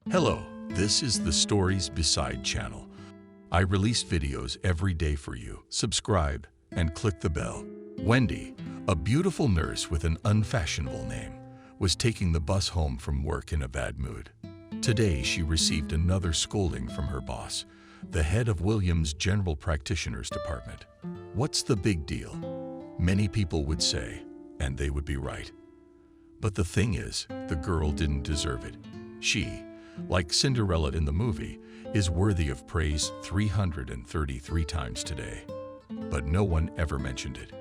Hello, this is the Stories Beside channel. I release videos every day for you. Subscribe and click the bell. Wendy, a beautiful nurse with an unfashionable name, was taking the bus home from work in a bad mood. Today, she received another scolding from her boss, the head of Williams General Practitioners Department. What's the big deal? Many people would say, and they would be right. But the thing is, the girl didn't deserve it. She, like Cinderella in the movie, is worthy of praise 333 times today. But no one ever mentioned it.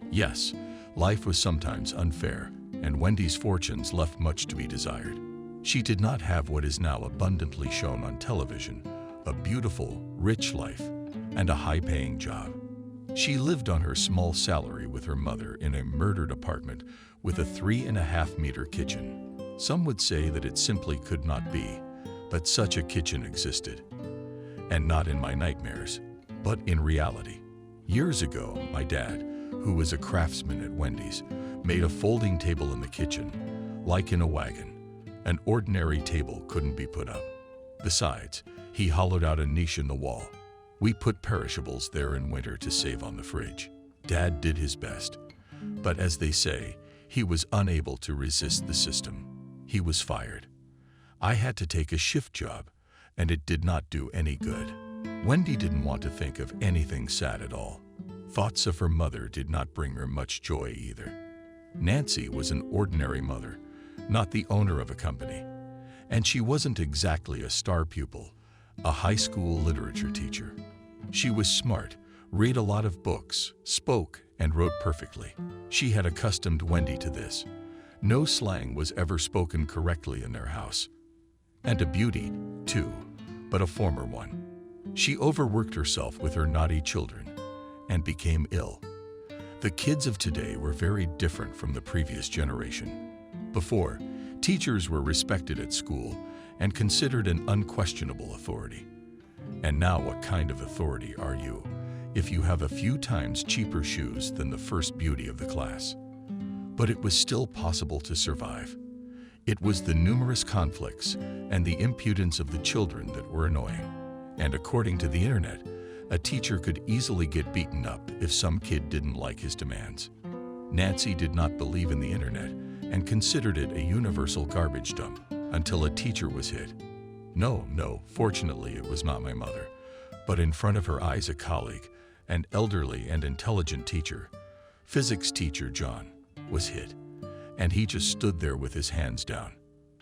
Yes, life was sometimes unfair, and Wendy's fortunes left much to be desired. She did not have what is now abundantly shown on television, a beautiful, rich life, and a high-paying job. She lived on her small salary with her mother in a murdered apartment with a 3.5-meter kitchen. Some would say that it simply could not be, but such a kitchen existed. And not in my nightmares, but in reality. Years ago, my dad, who was a craftsman at Wendy's, made a folding table in the kitchen, like in a wagon. An ordinary table couldn't be put up. Besides, he hollowed out a niche in the wall. We put perishables there in winter to save on the fridge. Dad did his best, but as they say, he was unable to resist the system. He was fired. I had to take a shift job, and it did not do any good. Wendy didn't want to think of anything sad at all. Thoughts of her mother did not bring her much joy either. Nancy was an ordinary mother, not the owner of a company. And she wasn't exactly a star pupil, a high school literature teacher. She was smart, read a lot of books, spoke, and wrote perfectly. She had accustomed Wendy to this. No slang was ever spoken correctly in their house. And a beauty, too, but a former one. She overworked herself with her naughty children and became ill. The kids of today were very different from the previous generation. Before, teachers were respected at school and considered an unquestionable authority. And now what kind of authority are you if you have a few times cheaper shoes than the first beauty of the class? But it was still possible to survive. It was the numerous conflicts and the impudence of the children that were annoying. And according to the internet, a teacher could easily get beaten up if some kid didn't like his demands. Nancy did not believe in the internet and considered it a universal garbage dump until a teacher was hit. No, fortunately it was not my mother, but in front of her eyes a colleague, an elderly and intelligent teacher, physics teacher John, was hit. And he just stood there with his hands down.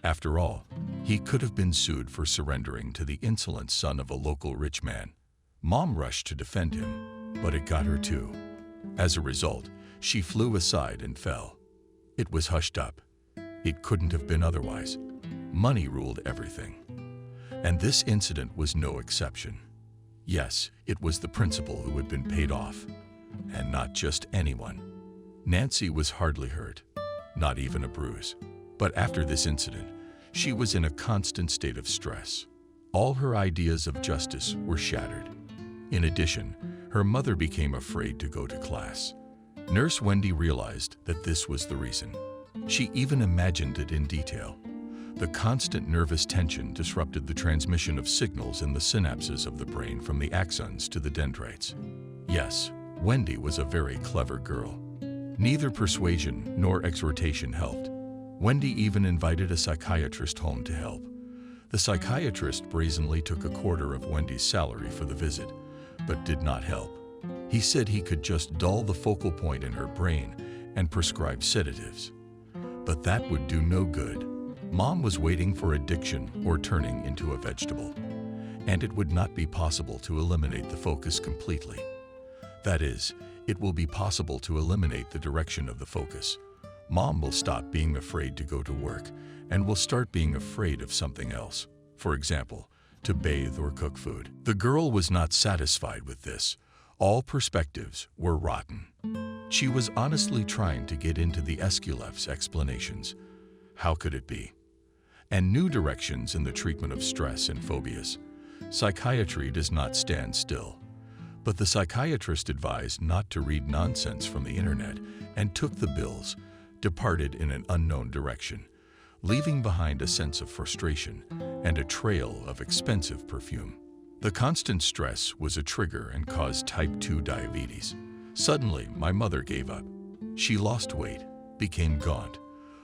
After all, he could have been sued for surrendering to the insolent son of a local rich man. Mom rushed to defend him, but it got her too. As a result, she flew aside and fell. It was hushed up. It couldn't have been otherwise. Money ruled everything. And this incident was no exception. Yes, it was the principal who had been paid off, and not just anyone. Nancy was hardly hurt, not even a bruise. But after this incident, she was in a constant state of stress. All her ideas of justice were shattered. In addition, her mother became afraid to go to class. Nurse Wendy realized that this was the reason. She even imagined it in detail. The constant nervous tension disrupted the transmission of signals in the synapses of the brain from the axons to the dendrites. Yes, Wendy was a very clever girl. Neither persuasion nor exhortation helped. Wendy even invited a psychiatrist home to help. The psychiatrist brazenly took a quarter of Wendy's salary for the visit, but did not help. He said he could just dull the focal point in her brain and prescribe sedatives. But that would do no good. Mom was waiting for addiction or turning into a vegetable, and it would not be possible to eliminate the focus completely. That is, it will be possible to eliminate the direction of the focus. Mom will stop being afraid to go to work and will start being afraid of something else. For example, to bathe or cook food. The girl was not satisfied with this. All perspectives were rotten. She was honestly trying to get into the Esculap's explanations. How could it be? And new directions in the treatment of stress and phobias. Psychiatry does not stand still. But the psychiatrist advised not to read nonsense from the internet and took the bills, departed in an unknown direction. leaving behind a sense of frustration and a trail of expensive perfume. The constant stress was a trigger and caused type 2 diabetes. Suddenly, my mother gave up. She lost weight, became gaunt,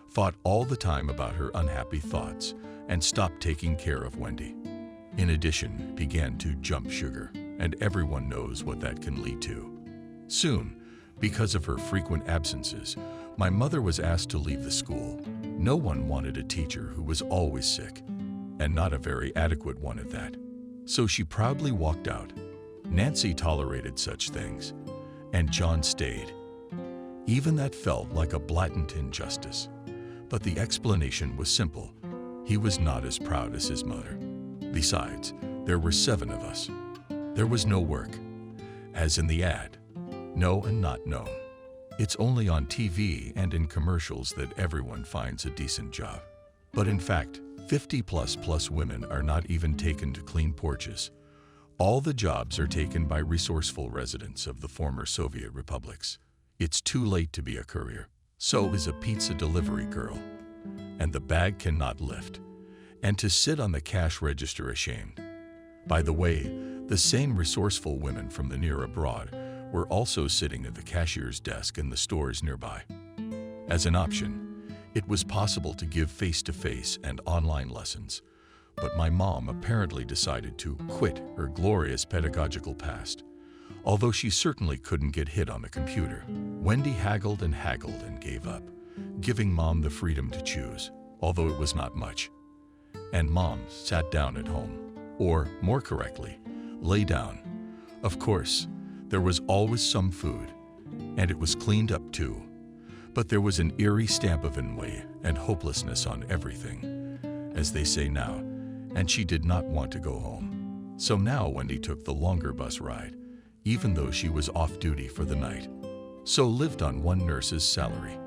fought all the time about her unhappy thoughts, and stopped taking care of Wendy. In addition, began to jump sugar, and everyone knows what that can lead to. Soon, because of her frequent absences, my mother was asked to leave the school. No one wanted a teacher who was always sick, and not a very adequate one at that. So she proudly walked out. Nancy tolerated such things, and John stayed. Even that felt like a blatant injustice. But the explanation was simple. He was not as proud as his mother. Besides, there were 7 of us. There was no work. As in the ad, know and not known. It's only on TV and in commercials that everyone finds a decent job. But in fact, 50+ women are not even taken to clean porches. All the jobs are taken by resourceful residents of the former Soviet republics. It's too late to be a courier. So is a pizza delivery girl. And the bag cannot lift. And to sit on the cash register ashamed. By the way, the same resourceful women from the near abroad were also sitting at the cashier's desk in the stores nearby. As an option, it was possible to give face-to-face and online lessons, but my mom apparently decided to quit her glorious pedagogical past. Although she certainly couldn't get hit on the computer, Wendy haggled and gave up, giving Mom the freedom to choose, although it was not much. And Mom sat down at home, or more correctly, lay down. Of course, there was always some food, and it was cleaned up too. But there was an eerie stamp of ennui and hopelessness on everything, as they say now, and she did not want to go home. So now Wendy took the longer bus ride, even though she was off duty for the night. So lived on one nurse's salary.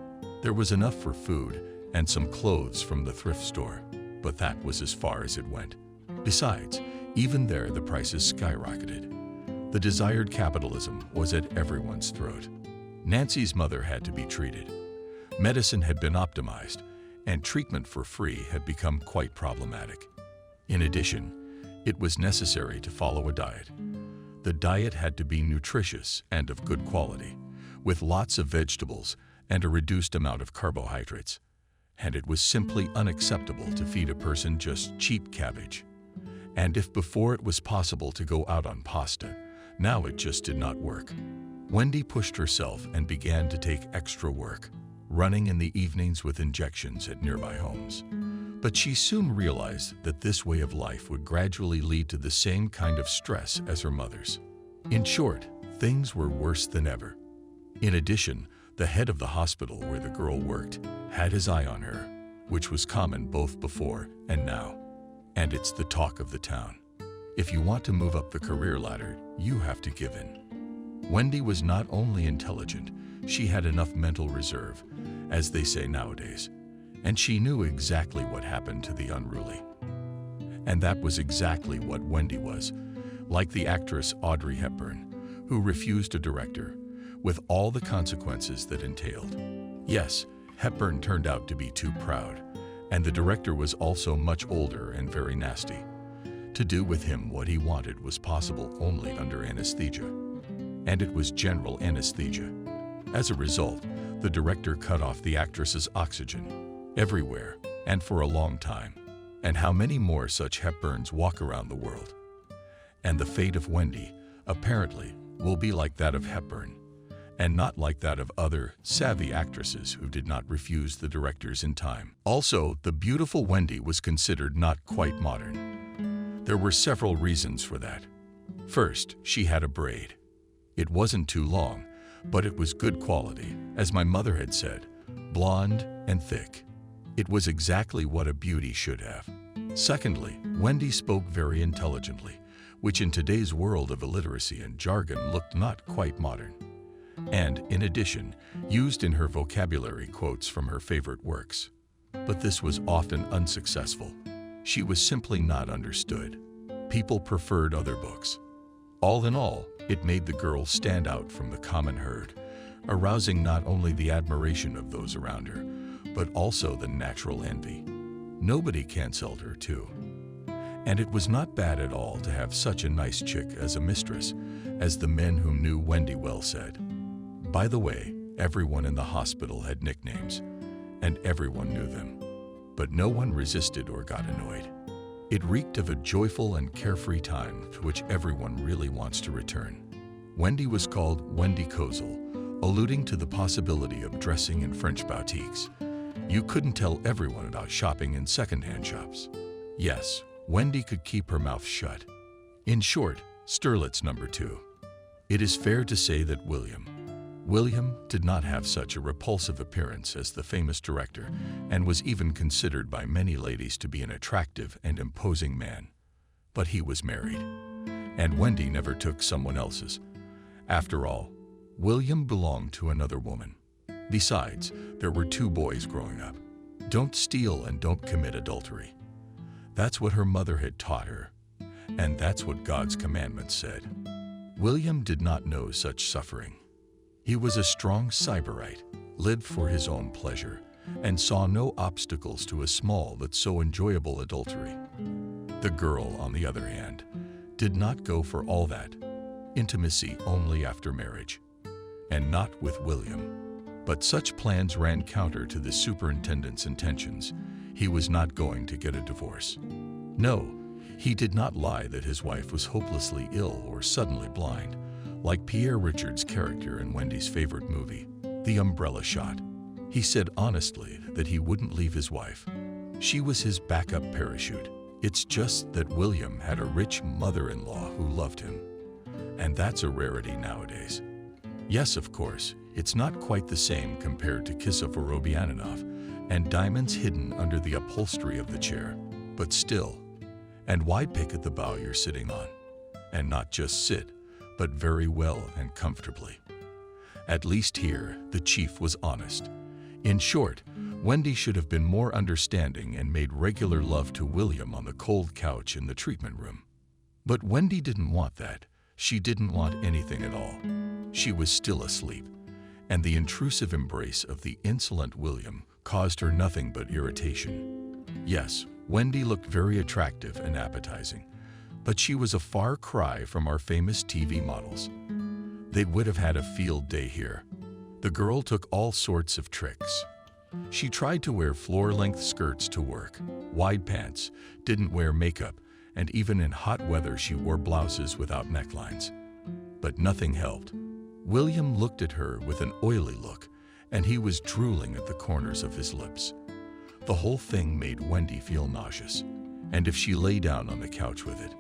There was enough for food and some clothes from the thrift store, but that was as far as it went. Besides, even there the prices skyrocketed. The desired capitalism was at everyone's throat. Nancy's mother had to be treated. Medicine had been optimized, and treatment for free had become quite problematic. In addition, it was necessary to follow a diet. The diet had to be nutritious and of good quality, with lots of vegetables and a reduced amount of carbohydrates. And it was simply unacceptable to feed a person just cheap cabbage. And if before it was possible to go out on pasta, now it just did not work. Wendy pushed herself and began to take extra work, running in the evenings with injections at nearby homes. But she soon realized that this way of life would gradually lead to the same kind of stress as her mother's. In short, things were worse than ever. In addition, the head of the hospital where the girl worked had his eye on her, which was common both before and now. And it's the talk of the town. If you want to move up the career ladder, you have to give in. Wendy was not only intelligent, she had enough mental reserve, as they say nowadays, and she knew exactly what happened to the unruly. And that was exactly what Wendy was, like the actress Audrey Hepburn, who refused a director, with all the consequences that entailed. Yes, Hepburn turned out to be too proud, and the director was also much older and very nasty. To do with him what he wanted was possible only under anesthesia. And it was general anesthesia. As a result, the director cut off the actress's oxygen, everywhere, and for a long time. And how many more such Hepburns walk around the world? And the fate of Wendy, apparently, will be like that of Hepburn, and not like that of other savvy actresses who did not refuse the directors in time. Also, the beautiful Wendy was considered not quite modern. There were several reasons for that. First, she had a braid. It wasn't too long, but it was good quality, as my mother had said, blonde and thick. It was exactly what a beauty should have. Secondly, Wendy spoke very intelligently, which in today's world of illiteracy and jargon looked not quite modern. And, in addition, used in her vocabulary quotes from her favorite works. But this was often unsuccessful. She was simply not understood. People preferred other books. All in all, it made the girl stand out from the common herd, arousing not only the admiration of those around her, but also the natural envy. Nobody canceled her, too. And it was not bad at all to have such a nice chick as a mistress, as the men who knew Wendy well said. By the way, everyone in the hospital had nicknames, and everyone knew them. But no one resisted or got annoyed. It reeked of a joyful and carefree time to which everyone really wants to return. Wendy was called Wendy Kozel, alluding to the possibility of dressing in French boutiques. You couldn't tell everyone about shopping in second-hand shops. Yes, Wendy could keep her mouth shut. In short, Sterlitz number 2. It is fair to say that William did not have such a repulsive appearance as the famous director, and was even considered by many ladies to be an attractive and imposing man. But he was married, and Wendy never took someone else's. After all, William belonged to another woman. Besides, there were 2 boys growing up. Don't steal and don't commit adultery. That's what her mother had taught her, and that's what God's commandments said. William did not know such suffering. He was a strong sybarite, lived for his own pleasure, and saw no obstacles to a small but so enjoyable adultery. The girl, on the other hand, did not go for all that. Intimacy only after marriage, and not with William. But such plans ran counter to the superintendent's intentions. He was not going to get a divorce. No, he did not lie that his wife was hopelessly ill or suddenly blind, like Pierre Richards' character in Wendy's favorite movie, The Umbrella Shot. He said honestly that he wouldn't leave his wife. She was his backup parachute. It's just that William had a rich mother-in-law who loved him. And that's a rarity nowadays. Yes, of course, it's not quite the same compared to Kiss of Vorobyaninov and diamonds hidden under the upholstery of the chair, but still. And why pick at the bough you're sitting on? And not just sit, but very well and comfortably. At least here, the chief was honest. In short, Wendy should have been more understanding and made regular love to William on the cold couch in the treatment room. But Wendy didn't want that. She didn't want anything at all. She was still asleep, and the intrusive embrace of the insolent William caused her nothing but irritation. Yes, Wendy looked very attractive and appetizing, but she was a far cry from our famous TV models. They would have had a field day here. The girl took all sorts of tricks. She tried to wear floor-length skirts to work, wide pants, didn't wear makeup, and even in hot weather she wore blouses without necklines. But nothing helped. William looked at her with an oily look, and he was drooling at the corners of his lips. The whole thing made Wendy feel nauseous, and if she lay down on the couch with it.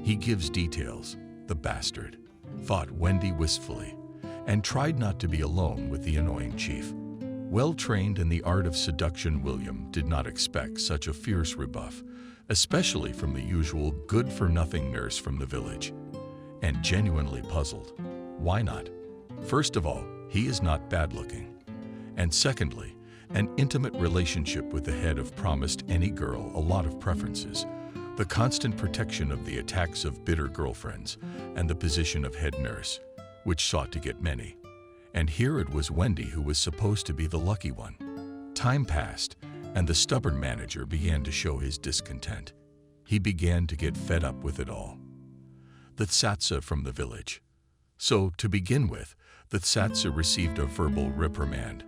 He gives details, the bastard, thought Wendy wistfully, and tried not to be alone with the annoying chief. Well-trained in the art of seduction, William did not expect such a fierce rebuff, especially from the usual good-for-nothing nurse from the village, and genuinely puzzled. Why not? First of all, he is not bad-looking. And secondly, an intimate relationship with the head of promised any girl a lot of preferences, the constant protection of the attacks of bitter girlfriends, and the position of head nurse, which sought to get many. And here it was Wendy who was supposed to be the lucky one. Time passed, and the stubborn manager began to show his discontent. He began to get fed up with it all. The Tsatsa from the village. So, to begin with, the Tsatsa received a verbal reprimand,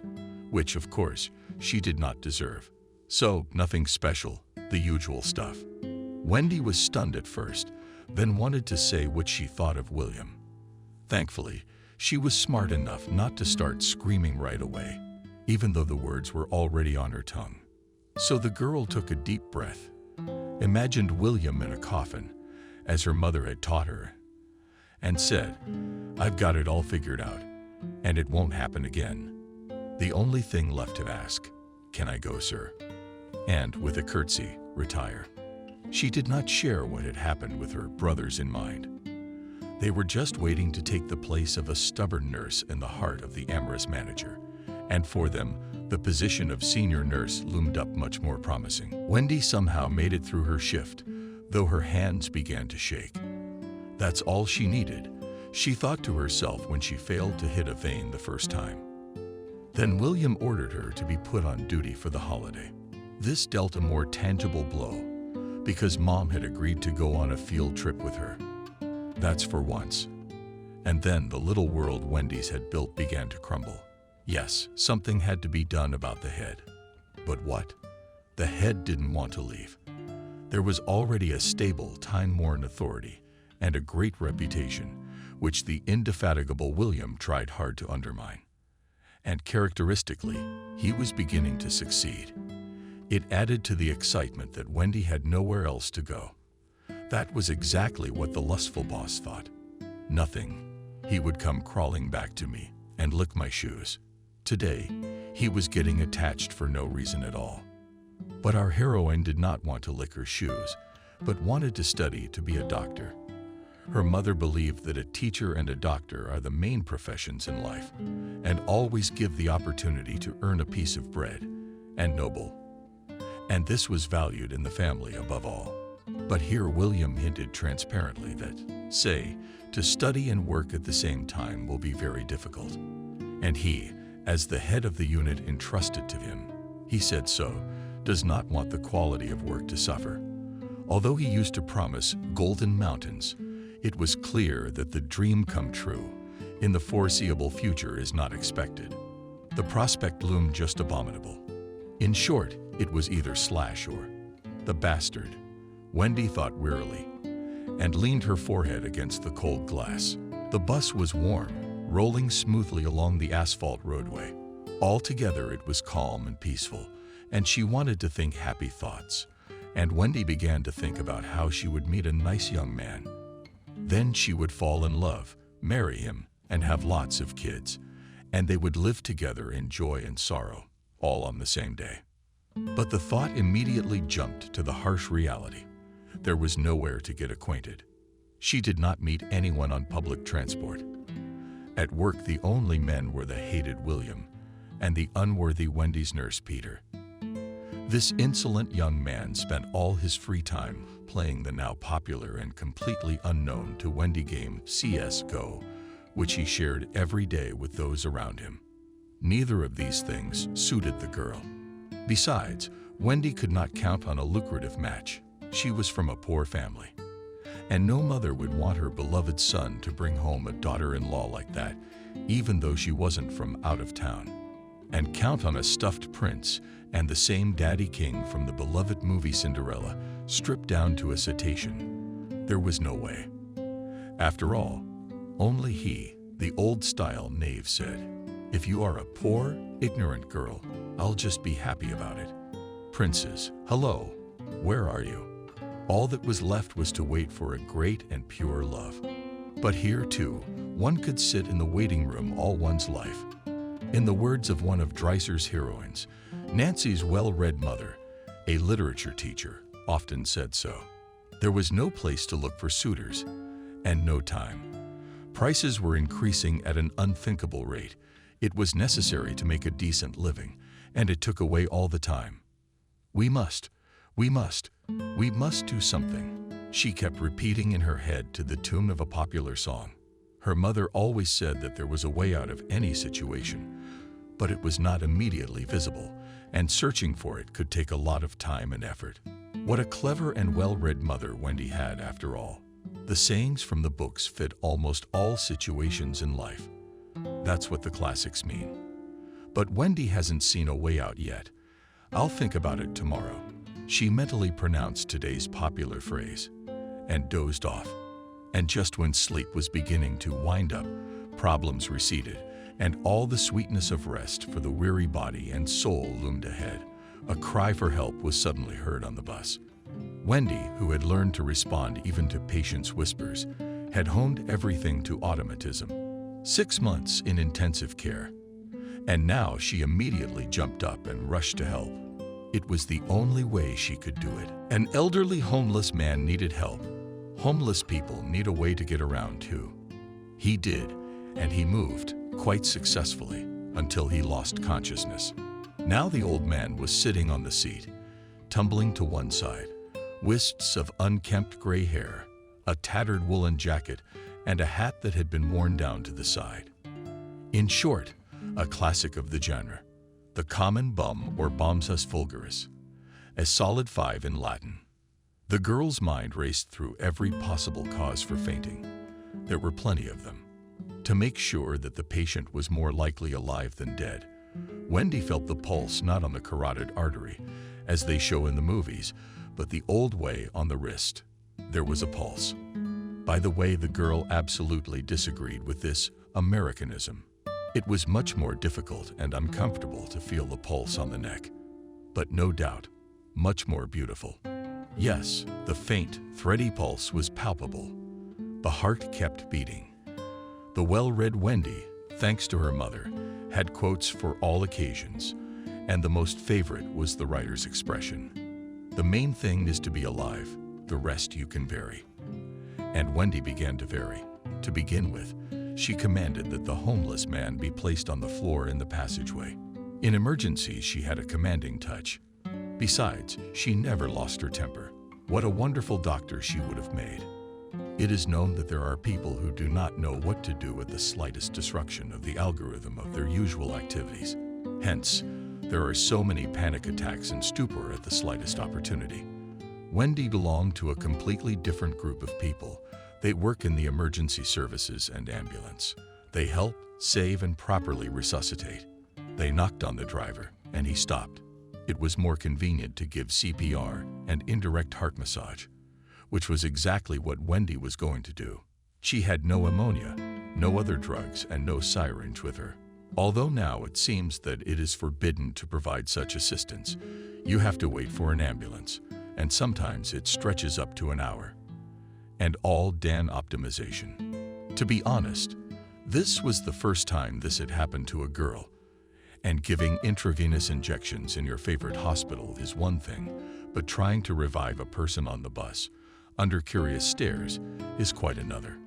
which, of course, she did not deserve. So, nothing special, the usual stuff. Wendy was stunned at first, then wanted to say what she thought of William. Thankfully, she was smart enough not to start screaming right away, even though the words were already on her tongue. So the girl took a deep breath, imagined William in a coffin, as her mother had taught her, and said, "I've got it all figured out, and it won't happen again. The only thing left to ask, can I go, sir?" And, with a curtsy, retire. She did not share what had happened with her brothers in mind. They were just waiting to take the place of a stubborn nurse in the heart of the amorous manager, and for them, the position of senior nurse loomed up much more promising. Wendy somehow made it through her shift, though her hands began to shake. That's all she needed, she thought to herself when she failed to hit a vein the first time. Then William ordered her to be put on duty for the holiday. This dealt a more tangible blow because Mom had agreed to go on a field trip with her. That's for once. And then the little world Wendy's had built began to crumble. Yes, something had to be done about the head. But what? The head didn't want to leave. There was already a stable, time-worn authority and a great reputation, which the indefatigable William tried hard to undermine. And characteristically, he was beginning to succeed. It added to the excitement that Wendy had nowhere else to go. That was exactly what the lustful boss thought. Nothing. He would come crawling back to me and lick my shoes. Today, he was getting attached for no reason at all. But our heroine did not want to lick her shoes, but wanted to study to be a doctor. Her mother believed that a teacher and a doctor are the main professions in life, and always give the opportunity to earn a piece of bread, and noble. And this was valued in the family above all. But here William hinted transparently that, say, to study and work at the same time will be very difficult. And he, as the head of the unit entrusted to him, he said so, does not want the quality of work to suffer. Although he used to promise golden mountains, it was clear that the dream come true in the foreseeable future is not expected. The prospect loomed just abominable. In short, it was either slash or the bastard, Wendy thought wearily, and leaned her forehead against the cold glass. The bus was warm, rolling smoothly along the asphalt roadway. Altogether it was calm and peaceful, and she wanted to think happy thoughts. And Wendy began to think about how she would meet a nice young man. Then she would fall in love, marry him, and have lots of kids, and they would live together in joy and sorrow, all on the same day. But the thought immediately jumped to the harsh reality. There was nowhere to get acquainted. She did not meet anyone on public transport. At work, the only men were the hated William and the unworthy Wendy's nurse Peter. This insolent young man spent all his free time playing the now popular and completely unknown to Wendy game CS:GO, which he shared every day with those around him. Neither of these things suited the girl. Besides, Wendy could not count on a lucrative match. She was from a poor family, and no mother would want her beloved son to bring home a daughter-in-law like that, even though she wasn't from out of town. And count on a stuffed prince and the same daddy king from the beloved movie Cinderella, stripped down to a cetacean. There was no way. After all, only he, the old-style knave, said, "If you are a poor, ignorant girl, I'll just be happy about it. Princes, hello, where are you?" All that was left was to wait for a great and pure love. But here, too, one could sit in the waiting room all one's life. In the words of one of Dreiser's heroines, Nancy's well-read mother, a literature teacher, often said so. There was no place to look for suitors, and no time. Prices were increasing at an unthinkable rate. It was necessary to make a decent living, and it took away all the time. We must do something," she kept repeating in her head to the tune of a popular song. Her mother always said that there was a way out of any situation, but it was not immediately visible, and searching for it could take a lot of time and effort. What a clever and well-read mother Wendy had, after all. The sayings from the books fit almost all situations in life. That's what the classics mean. But Wendy hasn't seen a way out yet. "I'll think about it tomorrow," she mentally pronounced today's popular phrase, and dozed off. And just when sleep was beginning to wind up, problems receded, and all the sweetness of rest for the weary body and soul loomed ahead. A cry for help was suddenly heard on the bus. Wendy, who had learned to respond even to patients' whispers, had honed everything to automatism. 6 months in intensive care. And now she immediately jumped up and rushed to help. It was the only way she could do it. An elderly homeless man needed help. Homeless people need a way to get around too. He did, and he moved, quite successfully, until he lost consciousness. Now the old man was sitting on the seat, tumbling to one side, wisps of unkempt gray hair, a tattered woolen jacket, and a hat that had been worn down to the side. In short, a classic of the genre, the common bum or bombus vulgaris. a solid 5 in Latin. The girl's mind raced through every possible cause for fainting. There were plenty of them. To make sure that the patient was more likely alive than dead, Wendy felt the pulse not on the carotid artery, as they show in the movies, but the old way on the wrist. There was a pulse. By the way, the girl absolutely disagreed with this Americanism. It was much more difficult and uncomfortable to feel the pulse on the neck, but no doubt, much more beautiful. Yes, the faint, thready pulse was palpable. The heart kept beating. The well-read Wendy, thanks to her mother, had quotes for all occasions, and the most favorite was the writer's expression: "The main thing is to be alive, the rest you can vary." And Wendy began to vary. To begin with, she commanded that the homeless man be placed on the floor in the passageway. In emergencies, she had a commanding touch. Besides, she never lost her temper. What a wonderful doctor she would have made. It is known that there are people who do not know what to do at the slightest disruption of the algorithm of their usual activities. Hence, there are so many panic attacks and stupor at the slightest opportunity. Wendy belonged to a completely different group of people. They work in the emergency services and ambulance. They help, save, and properly resuscitate. They knocked on the driver, and he stopped. It was more convenient to give CPR and indirect heart massage, which was exactly what Wendy was going to do. She had no ammonia, no other drugs, and no syringe with her. Although now it seems that it is forbidden to provide such assistance, you have to wait for an ambulance, and sometimes it stretches up to an hour. And all Dan optimization. To be honest, this was the first time this had happened to a girl. And giving intravenous injections in your favorite hospital is one thing, but trying to revive a person on the bus, under curious stares, is quite another.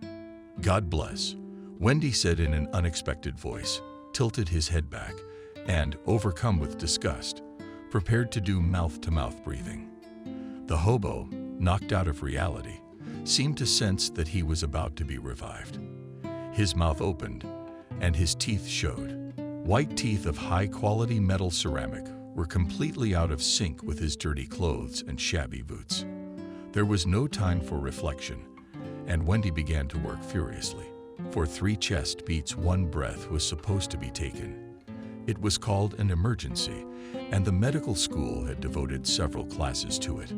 "God bless," Wendy said in an unexpected voice, tilted his head back, and, overcome with disgust, prepared to do mouth-to-mouth breathing. The hobo, knocked out of reality, seemed to sense that he was about to be revived. His mouth opened, and his teeth showed. White teeth of high-quality metal ceramic were completely out of sync with his dirty clothes and shabby boots. There was no time for reflection, and Wendy began to work furiously. For 3 chest beats, 1 breath was supposed to be taken. It was called an emergency, and the medical school had devoted several classes to it.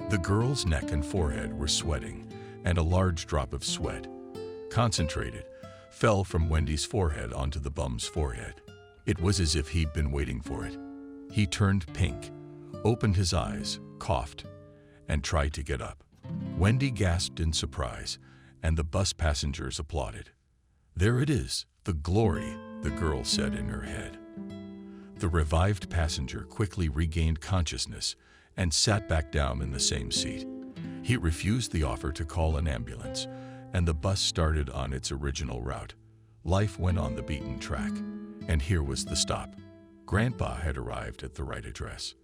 The girl's neck and forehead were sweating, and a large drop of sweat, concentrated, fell from Wendy's forehead onto the bum's forehead. It was as if he'd been waiting for it. He turned pink, opened his eyes, coughed, and tried to get up. Wendy gasped in surprise, and the bus passengers applauded. "There it is, the glory," the girl said in her head. The revived passenger quickly regained consciousness and sat back down in the same seat. He refused the offer to call an ambulance, and the bus started on its original route. Life went on the beaten track, and here was the stop. Grandpa had arrived at the right address.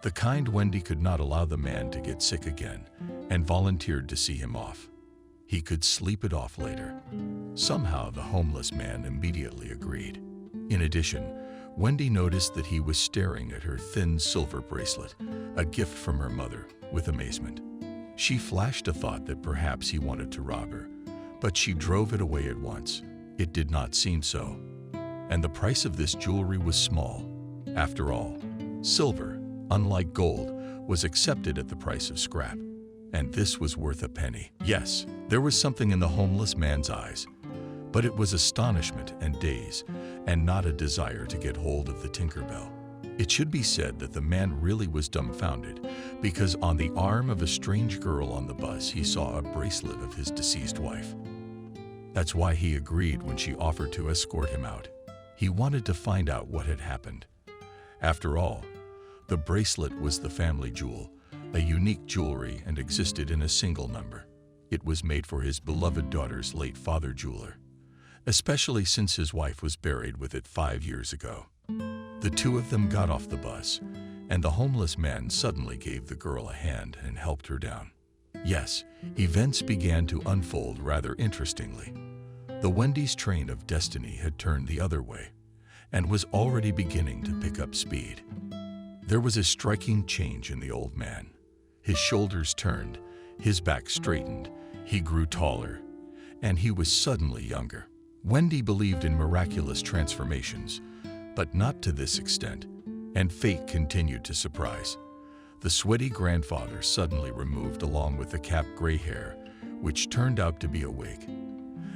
The kind Wendy could not allow the man to get sick again, and volunteered to see him off. He could sleep it off later. Somehow the homeless man immediately agreed. In addition, Wendy noticed that he was staring at her thin silver bracelet, a gift from her mother, with amazement. She flashed a thought that perhaps he wanted to rob her, but she drove it away at once. It did not seem so. And the price of this jewelry was small. After all, silver, unlike gold, was accepted at the price of scrap. And this was worth a penny. Yes, there was something in the homeless man's eyes, but it was astonishment and daze, and not a desire to get hold of the Tinkerbell. It should be said that the man really was dumbfounded, because on the arm of a strange girl on the bus he saw a bracelet of his deceased wife. That's why he agreed when she offered to escort him out. He wanted to find out what had happened. After all, the bracelet was the family jewel, a unique jewelry, and existed in a single number. It was made for his beloved daughter's late father jeweler, especially since his wife was buried with it 5 years ago. The two of them got off the bus, and the homeless man suddenly gave the girl a hand and helped her down. Yes, events began to unfold rather interestingly. The Wendy's train of destiny had turned the other way, and was already beginning to pick up speed. There was a striking change in the old man. His shoulders turned, his back straightened, he grew taller, and he was suddenly younger. Wendy believed in miraculous transformations, but not to this extent, and fate continued to surprise. The sweaty grandfather suddenly removed along with the capped gray hair, which turned out to be a wig.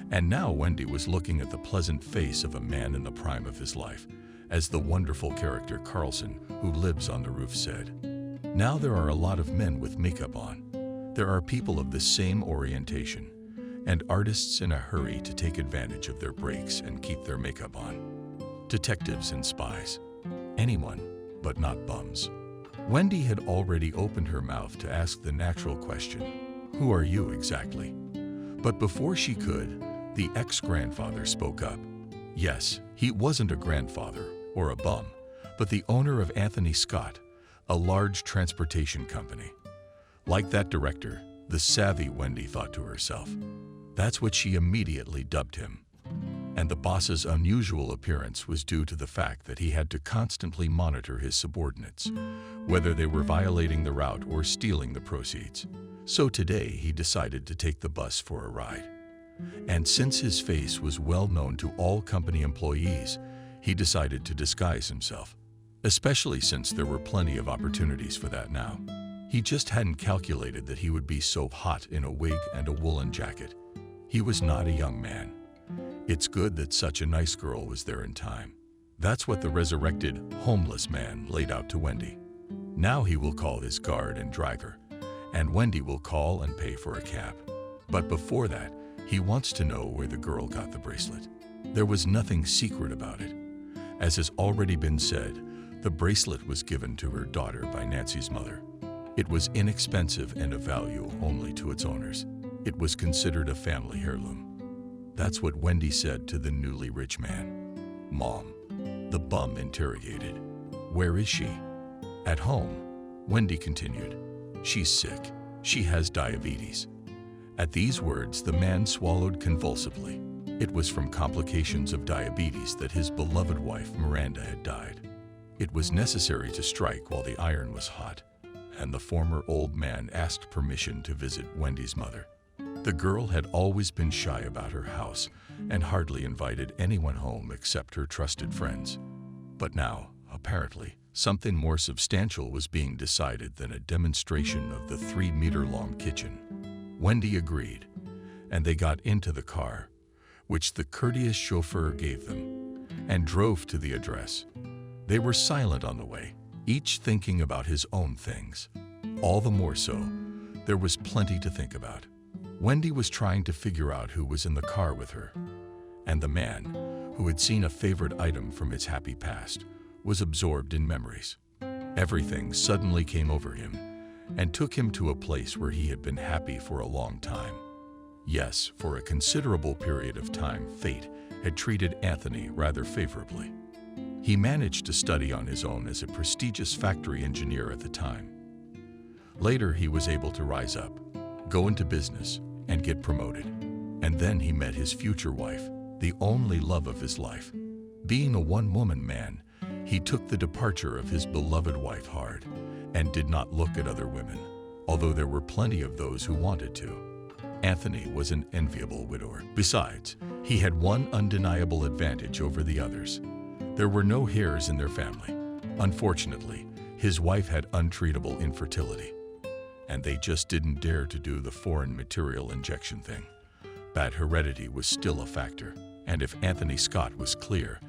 And now Wendy was looking at the pleasant face of a man in the prime of his life, as the wonderful character Carlson, who lives on the roof, said. Now there are a lot of men with makeup on. There are people of the same orientation, and artists in a hurry to take advantage of their breaks and keep their makeup on. Detectives and spies. Anyone, but not bums. Wendy had already opened her mouth to ask the natural question, who are you exactly? But before she could, the ex-grandfather spoke up. Yes, he wasn't a grandfather or a bum, but the owner of Anthony Scott, a large transportation company. Like that director, the savvy Wendy thought to herself. That's what she immediately dubbed him. And the boss's unusual appearance was due to the fact that he had to constantly monitor his subordinates, whether they were violating the route or stealing the proceeds. So today he decided to take the bus for a ride. And since his face was well known to all company employees, he decided to disguise himself, especially since there were plenty of opportunities for that now. He just hadn't calculated that he would be so hot in a wig and a woolen jacket. He was not a young man. It's good that such a nice girl was there in time. That's what the resurrected, homeless man laid out to Wendy. Now he will call his guard and driver, and Wendy will call and pay for a cab. But before that, he wants to know where the girl got the bracelet. There was nothing secret about it. As has already been said, the bracelet was given to her daughter by Nancy's mother. It was inexpensive and of value only to its owners. It was considered a family heirloom. That's what Wendy said to the newly rich man. Mom, the bum interrogated. Where is she? At home, Wendy continued. She's sick. She has diabetes. At these words, the man swallowed convulsively. It was from complications of diabetes that his beloved wife Miranda had died. It was necessary to strike while the iron was hot, and the former old man asked permission to visit Wendy's mother. The girl had always been shy about her house and hardly invited anyone home except her trusted friends. But now, apparently, something more substantial was being decided than a demonstration of the 3-meter-long kitchen. Wendy agreed, and they got into the car, which the courteous chauffeur gave them, and drove to the address. They were silent on the way, each thinking about his own things. All the more so, there was plenty to think about. Wendy was trying to figure out who was in the car with her, and the man, who had seen a favorite item from his happy past, was absorbed in memories. Everything suddenly came over him and took him to a place where he had been happy for a long time. Yes, for a considerable period of time, fate had treated Anthony rather favorably. He managed to study on his own as a prestigious factory engineer at the time. Later, he was able to rise up, go into business, and get promoted. And then he met his future wife, the only love of his life. Being a one-woman man, he took the departure of his beloved wife hard and did not look at other women, although there were plenty of those who wanted to. Anthony was an enviable widower. Besides, he had one undeniable advantage over the others. There were no heirs in their family. Unfortunately, his wife had untreatable infertility, and they just didn't dare to do the foreign material injection thing. Bad heredity was still a factor, and if Anthony Scott was clear,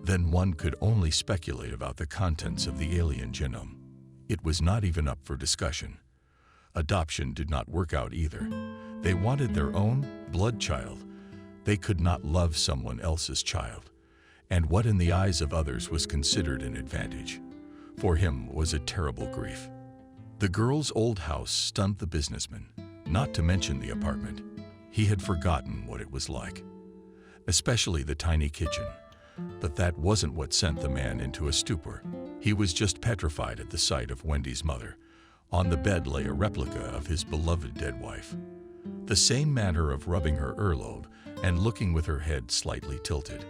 then one could only speculate about the contents of the alien genome. It was not even up for discussion. Adoption did not work out either. They wanted their own blood child. They could not love someone else's child, and what in the eyes of others was considered an advantage, for him was a terrible grief. The girl's old house stunned the businessman, not to mention the apartment. He had forgotten what it was like, especially the tiny kitchen. But that wasn't what sent the man into a stupor. He was just petrified at the sight of Wendy's mother. On the bed lay a replica of his beloved dead wife. The same manner of rubbing her earlobe and looking with her head slightly tilted.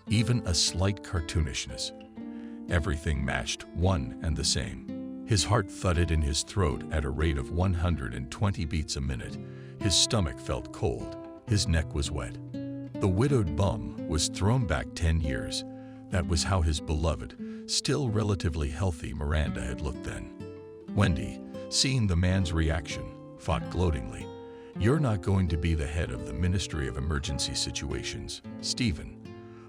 Even a slight cartoonishness. Everything matched, one and the same. His heart thudded in his throat at a rate of 120 beats a minute. His stomach felt cold. His neck was wet. The widowed bum was thrown back 10 years. That was how his beloved, still relatively healthy Miranda had looked then. Wendy, seeing the man's reaction, thought gloatingly, "You're not going to be the head of the Ministry of Emergency Situations, Stephen."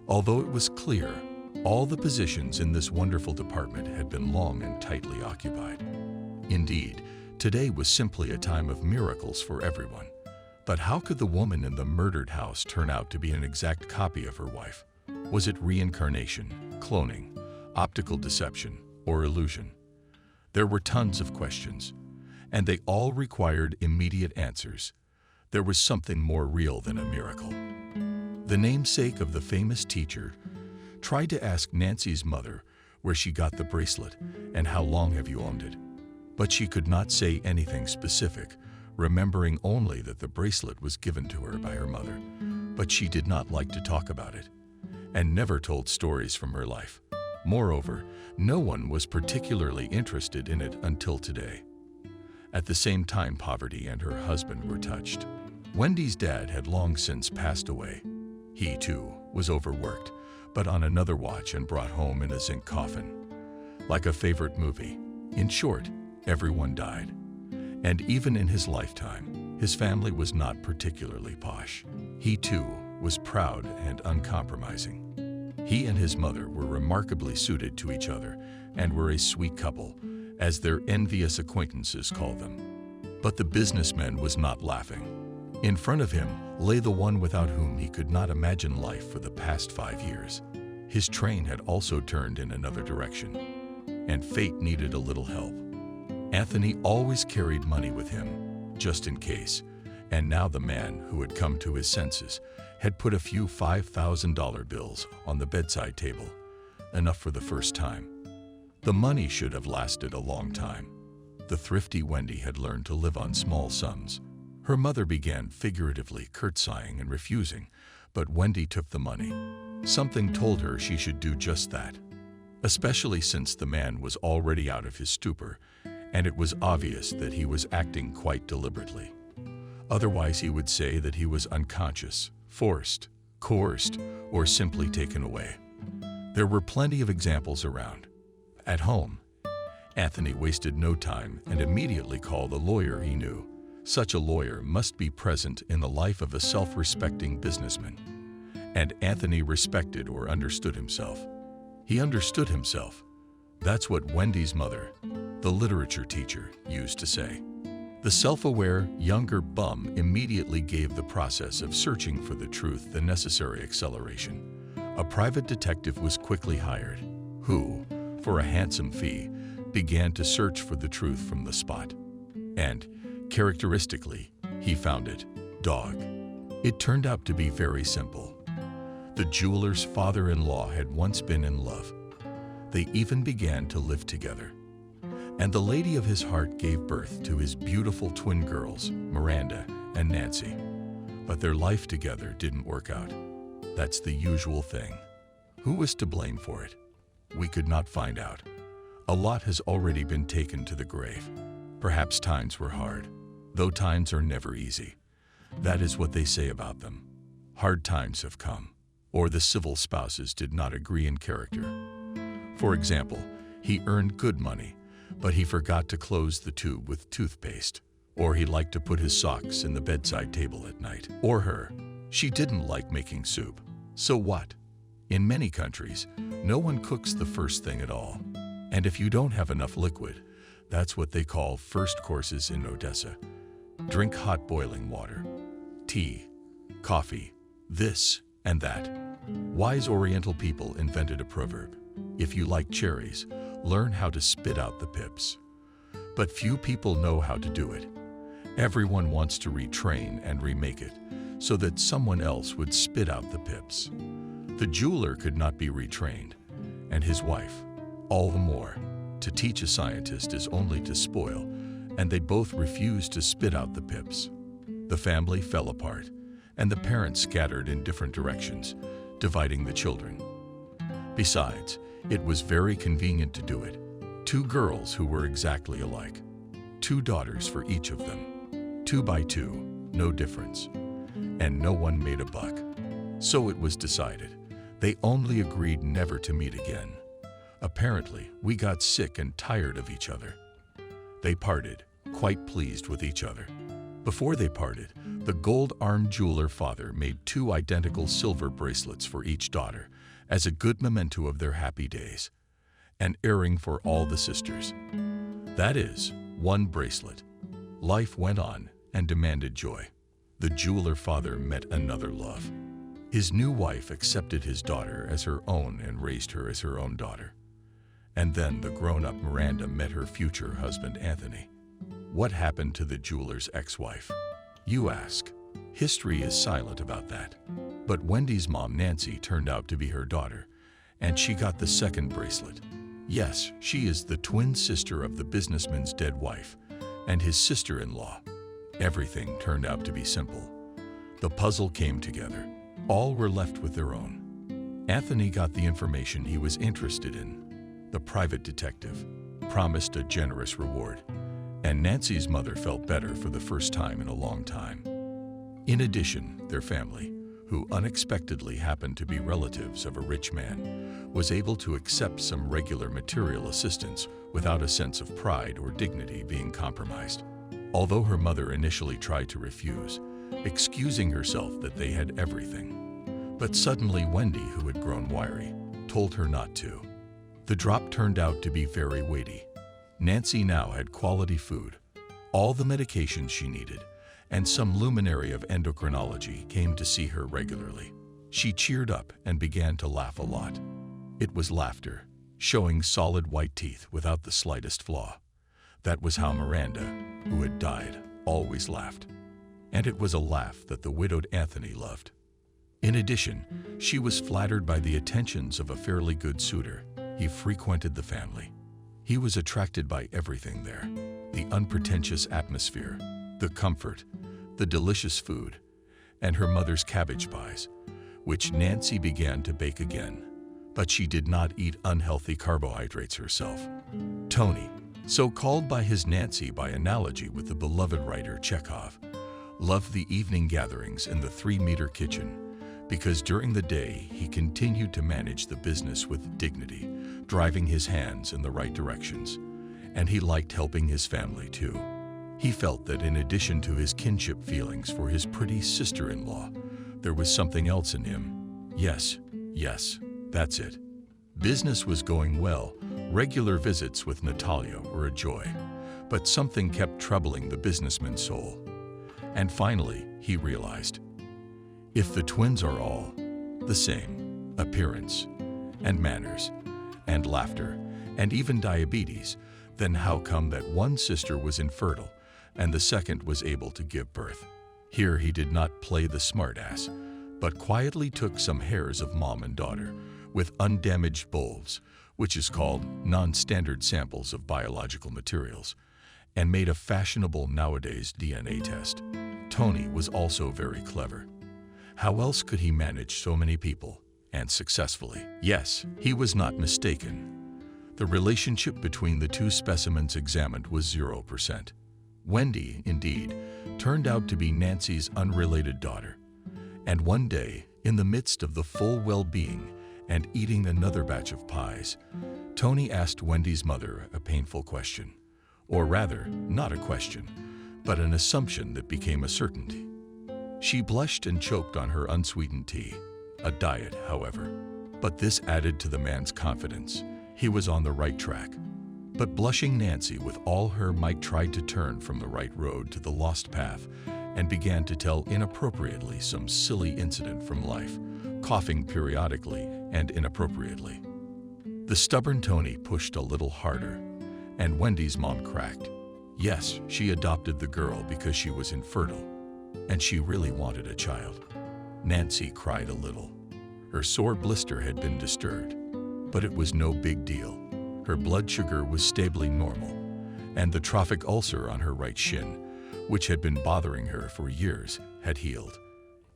Although it was clear, all the positions in this wonderful department had been long and tightly occupied. Indeed, today was simply a time of miracles for everyone. But how could the woman in the murdered house turn out to be an exact copy of her wife? Was it reincarnation, cloning, optical deception, or illusion? There were tons of questions, and they all required immediate answers. There was something more real than a miracle. The namesake of the famous teacher tried to ask Nancy's mother where she got the bracelet and how long have you owned it. But she could not say anything specific, remembering only that the bracelet was given to her by her mother. But she did not like to talk about it, and never told stories from her life. Moreover, no one was particularly interested in it until today. At the same time, Poverty and her husband were touched. Wendy's dad had long since passed away. He, too, was overworked, but on another watch and brought home in a zinc coffin. Like a favorite movie. In short, everyone died. And even in his lifetime, his family was not particularly posh. He, too, was proud and uncompromising. He and his mother were remarkably suited to each other and were a sweet couple, as their envious acquaintances called them. But the businessman was not laughing. In front of him lay the one without whom he could not imagine life for the past 5 years. His train had also turned in another direction, and fate needed a little help. Anthony always carried money with him, just in case, and now the man who had come to his senses had put a few $5,000 bills on the bedside table, enough for the first time. The money should have lasted a long time. The thrifty Wendy had learned to live on small sums. Her mother began figuratively curtsying and refusing, but Wendy took the money. Something told her she should do just that, especially since the man was already out of his stupor, and it was obvious that he was acting quite deliberately. Otherwise, he would say that he was unconscious, forced, coerced, or simply taken away. There were plenty of examples around. At home, Anthony wasted no time and immediately called a lawyer he knew. Such a lawyer must be present in the life of a self-respecting businessman. And Anthony respected or understood himself. He understood himself. That's what Wendy's mother, the literature teacher, used to say. The self-aware younger bum immediately gave the process of searching for the truth the necessary acceleration. A private detective was quickly hired, who, for a handsome fee, began to search for the truth from the spot. And, characteristically, he found it. Dog. It turned out to be very simple. The jeweler's father-in-law had once been in love. They even began to live together. And the lady of his heart gave birth to his beautiful twin girls, Miranda and Nancy. But their life together didn't work out. That's the usual thing. Who was to blame for it? We could not find out. A lot has already been taken to the grave. Perhaps times were hard, though times are never easy. That is what they say about them. Hard times have come, or the civil spouses did not agree in character. For example, he earned good money, but he forgot to close the tube with toothpaste. Or he liked to put his socks in the bedside table at night. Or her. She didn't like making soup. So what? In many countries, no one cooks the first thing at all. And if you don't have enough liquid, that's what they call first courses in Odessa. Drink hot boiling water, tea, coffee, this and that. Wise Oriental people invented a proverb. If you like cherries, learn how to spit out the pips. But few people know how to do it. Everyone wants to retrain and remake it so that someone else would spit out the pips. The jeweler could not be retrained, and his wife, all the more. To teach a scientist is only to spoil, and they both refused to spit out the pips. The family fell apart, and the parents scattered in different directions, dividing the children. Besides, It was very convenient to do it. 2 girls who were exactly alike. 2 daughters for each of them. 2 by 2, no difference. And no one made a buck. So it was decided. They only agreed never to meet again. Apparently, we got sick and tired of each other. They parted, quite pleased with each other. Before they parted, the gold-armed jeweler father made 2 identical silver bracelets for each daughter as a good memento of their happy days. An earring for all the sisters. That is, 1 bracelet. Life went on and demanded joy. The jeweler father met another love. His new wife accepted his daughter as her own and raised her as her own daughter. And then the grown-up Miranda met her future husband Anthony. What happened to the jeweler's ex-wife? You ask. History is silent about that. But Wendy's mom, Nancy, turned out to be her daughter, and she got the second bracelet. Yes, she is the twin sister of the businessman's dead wife and his sister-in-law. Everything turned out to be simple. The puzzle came together. All were left with their own. Anthony got the information he was interested in. The private detective promised a generous reward, and Nancy's mother felt better for the first time in a long time. In addition, their family, who unexpectedly happened to be relatives of a rich man, was able to accept some regular material assistance without a sense of pride or dignity being compromised. Although her mother initially tried to refuse, excusing herself that they had everything. But suddenly Wendy, who had grown wiry, told her not to. The drop turned out to be very weighty. Nancy now had quality food, all the medications she needed, and some luminary of endocrinology came to see her regularly. She cheered up and began to laugh a lot. It was laughter, showing solid white teeth without the slightest flaw. That was how Miranda, who had died, always laughed. And it was a laugh that the widowed Anthony loved. In addition, she was flattered by the attentions of a fairly good suitor. He frequented the family. He was attracted by everything there. The unpretentious atmosphere, the comfort, the delicious food, and her mother's cabbage pies, which Nancy began to bake again. But she did not eat unhealthy carbohydrates herself. Tony, so called by his Nancy by analogy with the beloved writer Chekhov, loved the evening gatherings in the 3-meter kitchen because during the day he continued to manage the business with dignity, driving his hands in the right directions, and he liked helping his family too. He felt that in addition to his kinship feelings for his pretty sister-in-law, there was something else in him. Yes, that's it. Business was going well. Regular visits with Natalia were a joy, but something kept troubling the businessman's soul. And finally, he realized, if the twins are all the same, appearance and manners and laughter and even diabetes, then how come that one sister was infertile and the second was able to give birth? Here he did not play the smartass, but quietly took some hairs of mom and daughter with undamaged bulbs, which is called non-standard samples of biological materials, and made a fashionable nowadays DNA test. Tony was also very clever. How else could he manage so many people, and successfully? Yes, he was not mistaken. The relationship between the 2 specimens examined was 0%. Wendy, indeed, turned out to be Nancy's unrelated daughter. And one day, in the midst of the full well-being and eating another batch of pies, Tony asked Wendy's mother a painful question. Or rather, not a question, but an assumption that became a certainty. She blushed and choked on her unsweetened tea. A diet, however. But this added to the man's confidence. He was on the right track. But blushing Nancy with all her might tried to turn from the right road to the lost path and began to tell inappropriately some silly incident from life, coughing periodically and inappropriately. The stubborn Tony pushed a little harder, and Wendy's mom cracked. Yes, she adopted the girl because she was infertile, and she really wanted a child. Nancy cried a little. Her sore blister had been disturbed, but it was no big deal. Her blood sugar was stably normal, and the trophic ulcer on her right shin, which had been bothering her for years, had healed.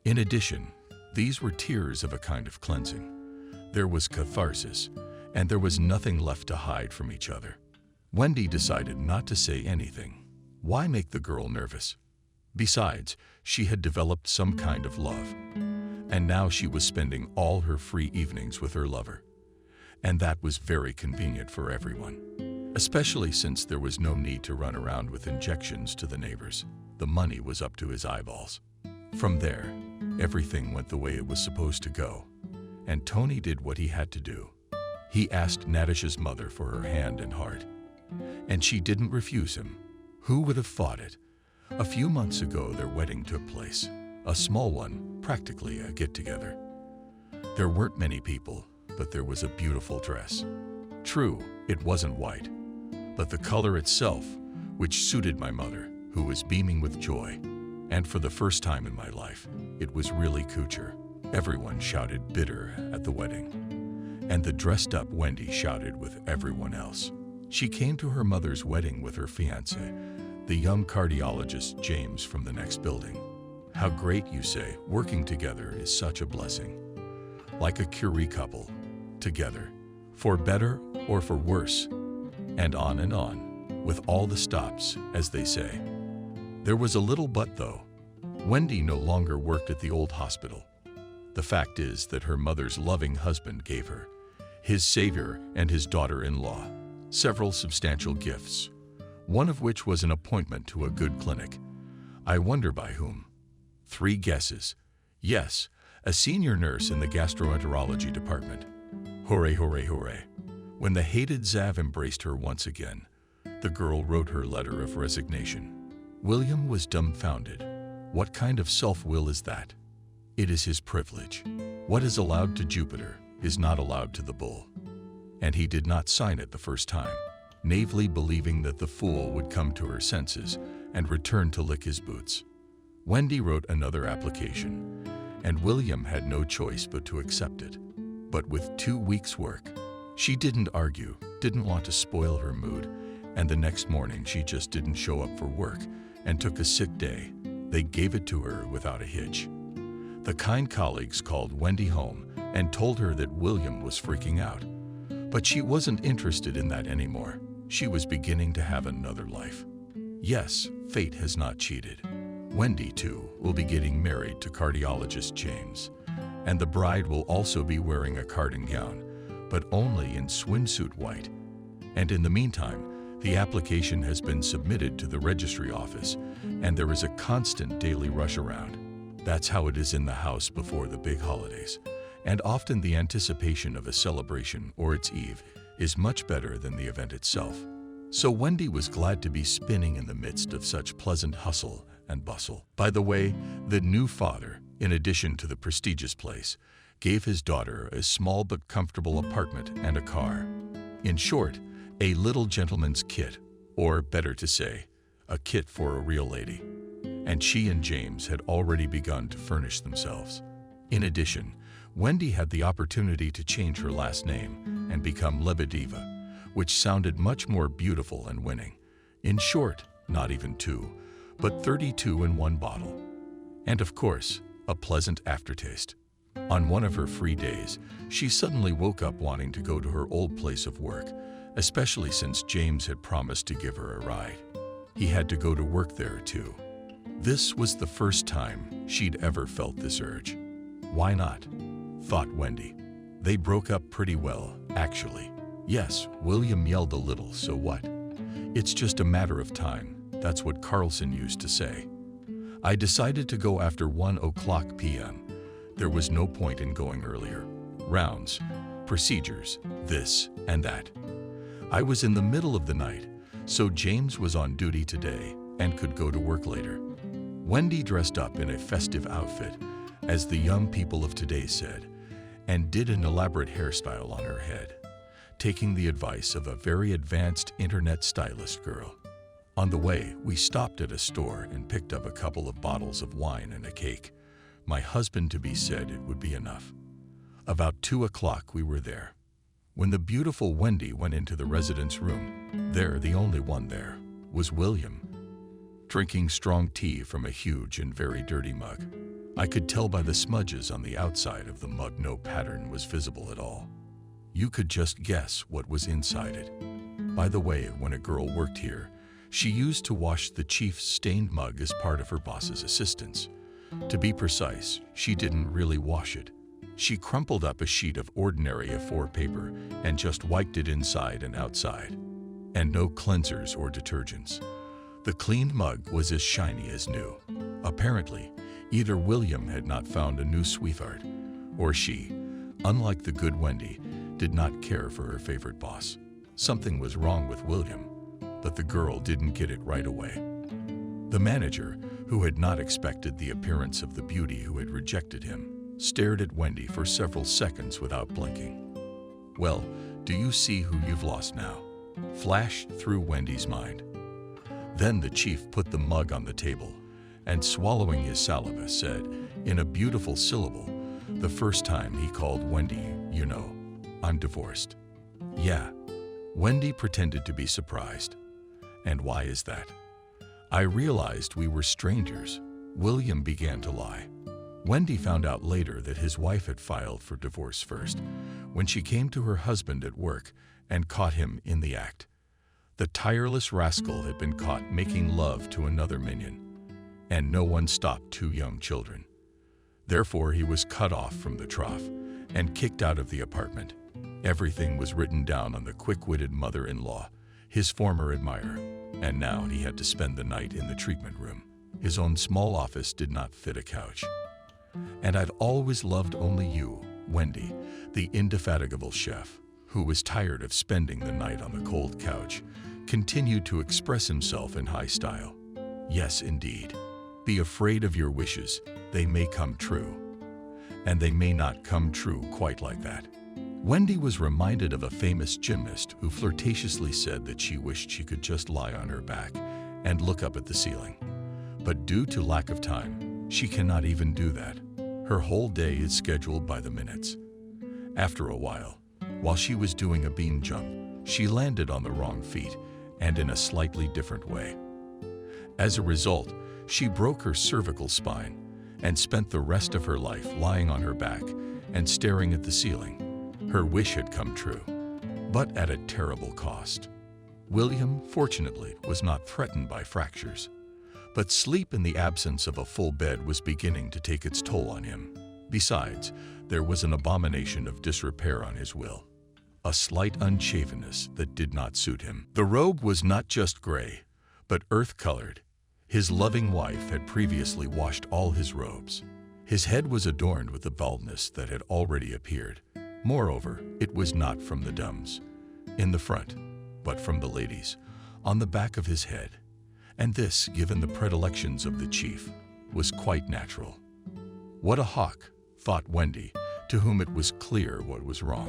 In addition, these were tears of a kind of cleansing. There was catharsis, and there was nothing left to hide from each other. Wendy decided not to say anything. Why make the girl nervous? Besides, she had developed some kind of love, and now she was spending all her free evenings with her lover. And that was very convenient for everyone, especially since there was no need to run around with injections to the neighbors. The money was up to his eyeballs. From there, everything went the way it was supposed to go, and Tony did what he had to do. He asked Nadish's mother for her hand and heart, and she didn't refuse him. Who would have thought it? A few months ago, their wedding took place, a small one, practically a get-together. There weren't many people, but there was a beautiful dress. True, it wasn't white, but the color itself, which suited my mother, who was beaming with joy. And for the first time in my life, it was really couture. Everyone shouted bitter at the wedding, and the dressed-up Wendy shouted with everyone else. She came to her mother's wedding with her fiancé, the young cardiologist James from the next building. How great, you say, working together is such a blessing. Like a Curie couple, together, for better or for worse, and on, with all the stops, as they say. There was a little but though. Wendy no longer worked at the old hospital. The fact is that her mother's loving husband gave her, his savior and his daughter-in-law, several substantial gifts, one of which was an appointment to a good clinic. I wonder by whom. 3 guesses. Yes, a senior nurse in the gastroenterology department. Hooray, hooray, hooray. When the hated Zav embraced her once again, the girl wrote her letter of resignation. William was dumbfounded. What kind of self-will is that? It is his privilege. What is allowed to Jupiter is not allowed to the bull. And he did not sign it the first time, naively believing that the fool would come to her senses and return to lick his boots. Wendy wrote another application, and William had no choice but to accept it. But with 2 weeks' work, she didn't argue, didn't want to spoil her mood, and the next morning she just didn't show up for work and took a sick day. They gave it to her without a hitch. The kind colleagues called Wendy home and told her that William was freaking out. But she wasn't interested in that anymore. She was beginning to have another life. Yes, fate has not cheated. Wendy, too, will be getting married to cardiologist James, and the bride will also be wearing a cardin gown, but only in swimsuit white. And in the meantime, the application has been submitted to the registry office, and there is a constant daily rush around. That's how it is in the house before the big holidays, and often the anticipation of a celebration or its eve is much better than the event itself. So Wendy was glad to be spinning in the midst of such pleasant hustle and bustle. By the way, the new father, in addition to the prestigious place, gave his daughter a small but comfortable apartment and a car. In short, a little gentleman's kit, or better to say, a kit for a real lady. And she and James had already begun to furnish themselves. In addition, Wendy had the opportunity to change her last name and become Lebedeva, which sounded much more beautiful and winning. In short, not even 2, but 32 in one bottle. And of course, a pleasant aftertaste. On one of her free days, she suddenly woke up wanting to go to her old place of work, especially since James had promised to give her a ride. He had to go to work there too. This was the first time she'd ever felt this urge. Why not? Thought Wendy. They broke up pretty well, actually. Yes, William yelled a little, so what? It's just a matter of time. That's what Carlson used to say. I decided to go after 1:00 p.m. There was no point in going earlier. Rounds, procedures, this and that. I was in the middle of the night, so James was on duty today and could go to work later. Wendy dressed up in a festive outfit, as the young people of today said, and did an elaborate hairstyle on her head, taking the advice of a very advanced internet stylist girl. On the way, we stopped at a store and picked up a couple of bottles of wine and a cake. My husband-to-be said it would be enough. About 2:00 we were there. When the beautiful Wendy went into the residence room, there, the only one there, was William, drinking strong tea from a huge and very dirty mug. I could tell by the smudges on the outside of the mug no pattern was visible at all. You could just guess what was inside it. By the way, when a girl worked here, she used to wash the chief's stained mug as part of her boss's assistance. To be precise, she didn't really wash it. She crumpled up a sheet of ordinary A4 paper and just wiped it inside and outside. And no cleansers or detergents. The cleaned mug was as shiny as new. Apparently, either William had not found a new sweetheart, or she, unlike the good Wendy, did not care for her favorite boss. Something was wrong with William, but the girl didn't get it right away. The manager, who had not expected the appearance of the beauty who had rejected him, stared at Wendy for several seconds without blinking. "Well, do you see who you've lost now?" flashed through Wendy's mind. Then the chief put the mug on the table and, swallowing his saliva, said, in a beautiful syllable, the first time he called Wendy, "You know, I'm divorced." "Yeah." Wendy pretended to be surprised. "And why is that?" "I realized we were strangers." William began to lie. Wendy found out later that his wife had filed for divorce first, when she came to her husband at work and caught him in the act. The tireless rascal had been caught making love to another minion, and no one stopped two young children. Therefore, he was cut off from the trough and kicked out of the apartment. Everything was written down on the quick-witted mother-in-law, his former admirer, and now he had to spend the night in the treatment room. His own small office did not fit a couch. "And I'd always loved only you, Wendy," the indefatigable chef, who was tired of spending the night on the cold couch, continued to express himself in high style. "Yes, indeed. Be afraid of your wishes. They may come true. And they may not come true quite like that." Wendy was reminded of a famous gymnast who flirtatiously said that she wished she could just lie on her back and look up at the ceiling. But due to lack of time, she cannot even do that. Her whole day is scheduled by the minutes. After a while she was doing a beam jump, she landed on the wrong feet and in a slightly different way. As a result, she broke her cervical spine and spent the rest of her life lying on her back and staring at the ceiling. Her wish had come true, but at a terrible cost. William, fortunately, was not threatened by fractures, but sleep in the absence of a full bed was beginning to take its toll on him. Besides, there was an abomination of disrepair on his will, a slight unshavenness that did not suit him. The robe was not just gray, but earth-colored. His loving wife had previously washed all his robes. His head was adorned with the baldness that had already appeared. Moreover, it was not from the dumbs, in the front, but from the ladies, on the back of his head. And this, given the predilections of the chief, was quite natural. What a hawk, thought Wendy, to whom it was clear what was wrong.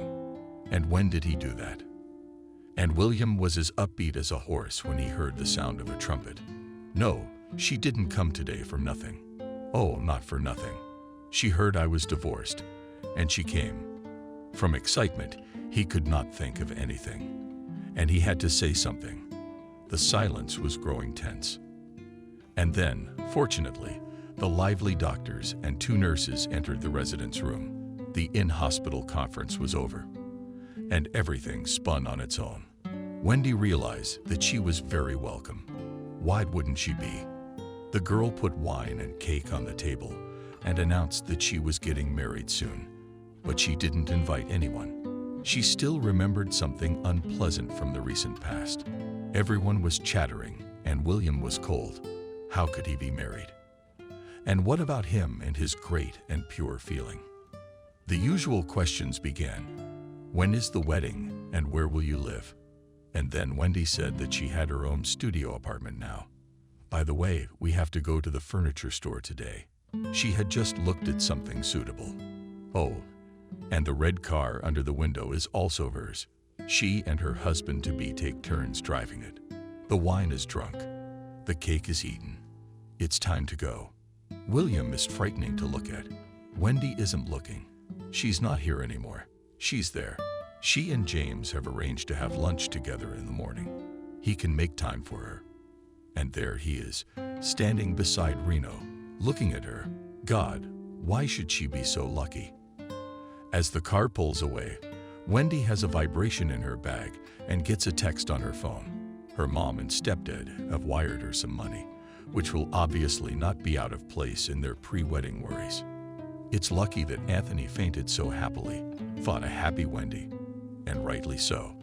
And when did he do that? And William was as upbeat as a horse when he heard the sound of a trumpet. No, she didn't come today for nothing. Oh, not for nothing. She heard I was divorced, and she came. From excitement, he could not think of anything, and he had to say something. The silence was growing tense. And then, fortunately, the lively doctors and two nurses entered the residence room. The in-hospital conference was over, and everything spun on its own. Wendy realized that she was very welcome. Why wouldn't she be? The girl put wine and cake on the table and announced that she was getting married soon. But she didn't invite anyone. She still remembered something unpleasant from the recent past. Everyone was chattering, and William was cold. How could he be married? And what about him and his great and pure feeling? The usual questions began. When is the wedding, and where will you live? And then Wendy said that she had her own studio apartment now. By the way, we have to go to the furniture store today. She had just looked at something suitable. Oh, and the red car under the window is also hers. She and her husband-to-be take turns driving it. The wine is drunk. The cake is eaten. It's time to go. William is frightening to look at. Wendy isn't looking. She's not here anymore. She's there. She and James have arranged to have lunch together in the morning. He can make time for her. And there he is, standing beside Reno, looking at her. God, why should she be so lucky? As the car pulls away, Wendy has a vibration in her bag and gets a text on her phone. Her mom and stepdad have wired her some money, which will obviously not be out of place in their pre-wedding worries. It's lucky that Anthony fainted so happily, thought a happy Wendy, and rightly so.